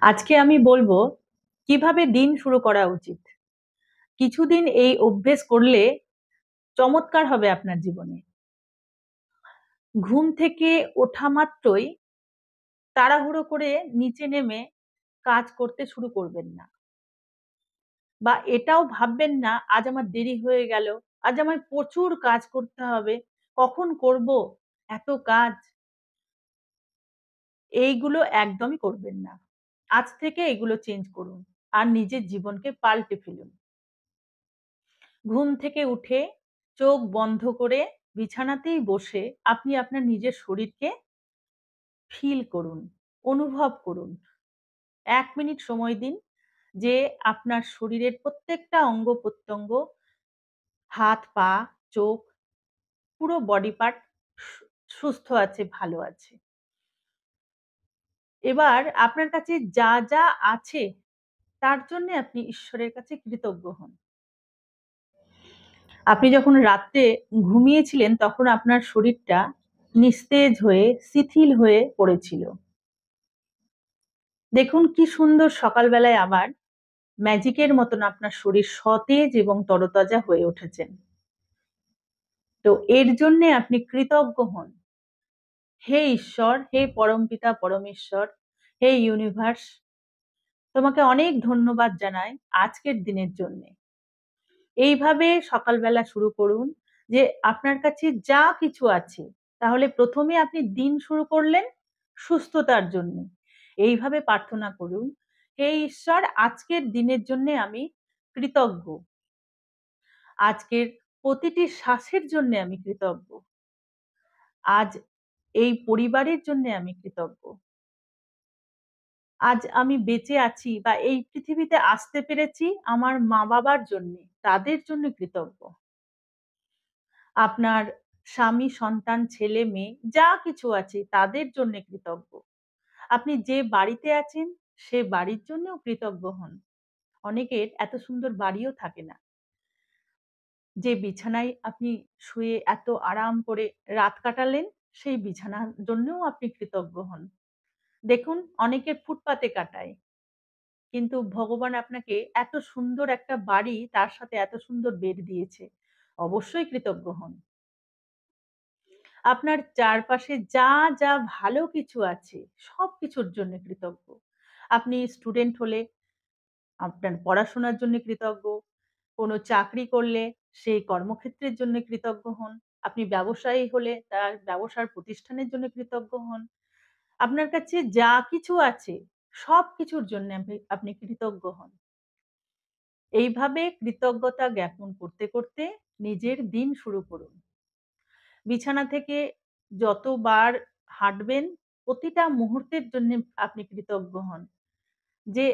আজকে আমি বলবো কিভাবে দিন শুরু করা উচিত। কিছুদিন এই অভ্যেস করলে চমৎকার হবে আপনার জীবনে। ঘুম থেকে ওঠা মাত্রই তাড়াহুড়ো করে নিচে নেমে কাজ করতে শুরু করবেন না, বা এটাও ভাববেন না আজ আমার দেরি হয়ে গেল, আজ আমায় প্রচুর কাজ করতে হবে, কখন করব এত কাজ। এইগুলো একদমই করবেন না। আজ থেকে এগুলো চেঞ্জ করুন আর নিজের জীবনকে পাল্টে ফেলুন। ঘুম থেকে উঠে চোখ বন্ধ করে বিছানাতেই বসে আপনি আপনার নিজের শরীরকে ফিল করুন, অনুভব করুন। 1 মিনিট সময় দিন যে আপনার শরীরের প্রত্যেকটা অঙ্গ প্রত্যঙ্গ, হাত পা, চোখ, পুরো বডি পার্ট সুস্থ আছে, ভালো আছে। এবার আপনার কাছে যা যা আছে তার জন্য আপনি ঈশ্বরের কাছে কৃতজ্ঞ হন। আপনি যখন রাত্রে ঘুমিয়েছিলেন তখন আপনার শরীরটা নিস্তেজ হয়ে শিথিল হয়ে পড়েছিল। দেখুন কি সুন্দর সকালবেলায় আবার ম্যাজিকের মতন আপনার শরীর সতেজ এবং তরতাজা হয়ে উঠেছেন। তো এর জন্য আপনি কৃতজ্ঞ হন। হে ঈশ্বর, হে পরমপিতা পরমেশ্বর, হে ইউনিভার্স, তোমাকে অনেক ধন্যবাদ জানাই আজকের দিনের জন্য। এইভাবে সকালবেলা শুরু করুন যে আপনার কাছে যা কিছু আছে। তাহলে প্রথমে আপনি দিন শুরু করলেন সুস্থতার জন্য। এইভাবে প্রার্থনা করুন, হে ঈশ্বর, আজকের দিনের জন্য আমি কৃতজ্ঞ। আজকের প্রতিটি শ্বাসের জন্য আমি কৃতজ্ঞ। আজ এই পরিবারের জন্য আমি কৃতজ্ঞ। আজ আমি বেঁচে আছি বা এই পৃথিবীতে আসতে পেরেছি আমার মা বাবার জন্য, তাদের জন্য কৃতজ্ঞ। আপনার স্বামী, সন্তান, ছেলে মেয়ে যা কিছু আছে তাদের জন্য কৃতজ্ঞ। আপনি যে বাড়িতে আছেন সে বাড়ির জন্যও কৃতজ্ঞ হন। অনেকের এত সুন্দর বাড়িও থাকে না। যে বিছানায় আপনি শুয়ে এত আরাম করে রাত কাটালেন, সেই বিছানার জন্যও আপনি কৃতজ্ঞ হন। দেখুন অনেকের ফুটপাতে কাটায়, কিন্তু ভগবান আপনাকে এত সুন্দর একটা বাড়ি, তার সাথে এত সুন্দর বেড দিয়েছে, অবশ্যই কৃতজ্ঞ হন। আপনার চারপাশে যা যা ভালো কিছু আছে সবকিছুর জন্য কৃতজ্ঞ। আপনি স্টুডেন্ট হলে আপনার পড়াশোনার জন্য কৃতজ্ঞ, কোনো চাকরি করলে সেই কর্মক্ষেত্রের জন্য কৃতজ্ঞ হন, আপনি ব্যবসায়ী হলে তার ব্যবসার প্রতিষ্ঠানের জন্য কৃতজ্ঞ হন। আপনার কাছে যা কিছু আছে সবকিছুর জন্য আপনি কৃতজ্ঞ হন। এইভাবে কৃতজ্ঞতা জ্ঞাপন করতে করতে নিজের দিন শুরু করুন। বিছানা থেকে যতবার হাঁটবেন প্রতিটা মুহূর্তের জন্য আপনি কৃতজ্ঞ হন যে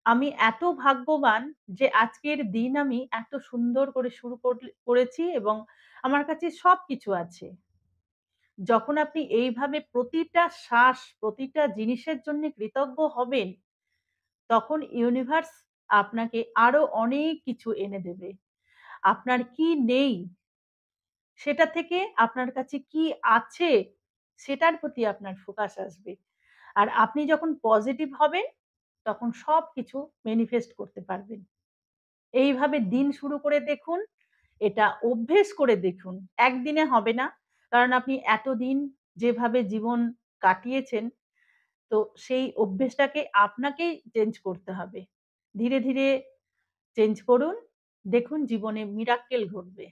আমি এত ভাগ্যবান যে আজকের দিন আমি এত সুন্দর করে শুরু করেছি এবং আমার কাছে সবকিছু আছে। যখন আপনি এইভাবে প্রতিটা শ্বাস, প্রতিটা জিনিসের জন্য কৃতজ্ঞ হবেন, তখন ইউনিভার্স আপনাকে আরো অনেক কিছু এনে দেবে। আপনার কি নেই সেটা থেকে আপনার কাছে কি আছে সেটার প্রতি আপনার ফোকাস আসবে। আর আপনি যখন পজিটিভ হবেন তখন সবকিছু ম্যানিফেস্ট করতে পারবেন। এইভাবে দিন শুরু করে দেখুন, এটা অভ্যেস করে দেখুন। একদিনে হবে না, কারণ আপনি এতদিন যেভাবে জীবন কাটিয়েছেন, তো সেই অভ্যেসটাকে আপনাকেই চেঞ্জ করতে হবে। ধীরে ধীরে চেঞ্জ করুন, দেখুন জীবনে মিরাক্কেল ঘটবে।